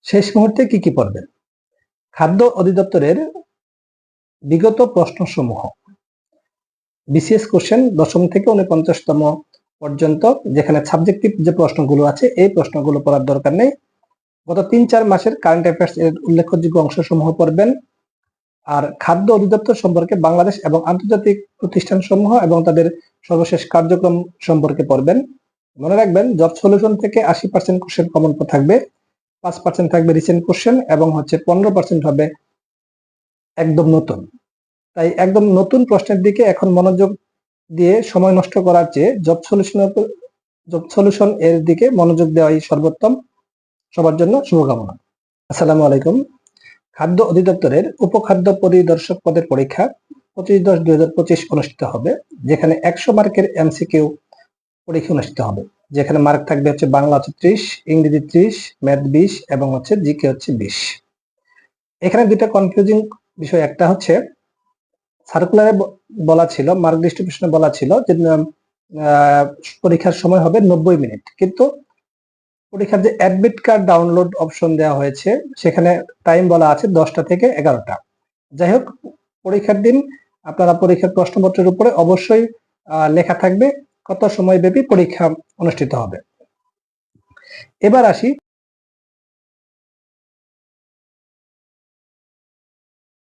শেষ মুহূর্তে কি কি পড়বেন? খাদ্য অধিদপ্তরের বিগত প্রশ্নসমূহ, বিসিএস কোশ্চেন 10ম থেকে 49তম পর্যন্ত, যেখানে সাবজেক্টিভ যে প্রশ্নগুলো আছে এই প্রশ্নগুলো পড়ার দরকার নেই। গত 3-4 মাসের কারেন্ট অ্যাফেয়ার্স এর উল্লেখযোগ্য অংশসমূহ পড়বেন। আর খাদ্য অধিদপ্তর সম্পর্কে বাংলাদেশ এবং আন্তর্জাতিক প্রতিষ্ঠানসমূহ এবং তাদের সর্বশেষ কার্যক্রম সম্পর্কে পড়বেন। মনে রাখবেন, জব সলিউশন থেকে 80% কোশ্চেন কমন থাকবে, 5% থাকবে রিসেন্ট কোশ্চেন এবং 15% হবে একদম নতুন। তাই একদম নতুন প্রশ্নের দিকে এখন মনোযোগ দিয়ে সময় নষ্ট করার চেয়ে জব সলিউশন এর দিকে মনোযোগ দেওয়াই সর্বোত্তম। সবার জন্য শুভকামনা। আসসালামু আলাইকুম। খাদ্য অধিদপ্তরের উপখাদ্য পরিদর্শক পদের পরীক্ষা 25/10/2025 অনুষ্ঠিত হবে, যেখানে 100 মার্কের এমসিকিউ পরীক্ষা অনুষ্ঠিত হবে, যেখানে মার্ক থাকবে বাংলা 30, ইংরেজি 30, ম্যাথ 20 এবং জিকে 20। এখানে দুইটা কনফিউজিং বিষয়, একটা হচ্ছে সার্কুলারে বলা ছিল, মার্ক ডিস্ট্রিবিউশনে বলা ছিল যে পরীক্ষার সময় হবে 90 মিনিট, কিন্তু পরীক্ষার যে অ্যাডমিট কার্ড ডাউনলোড অপশন দেওয়া হয়েছে সেখানে টাইম বলা আছে 10টা থেকে 11টা। যাই হোক, পরীক্ষার দিন আপনারা পরীক্ষার প্রশ্নপত্রের উপরে অবশ্যই লেখা থাকবে কত সময় ব্যাপী পরীক্ষা অনুষ্ঠিত হবে। এবার আসি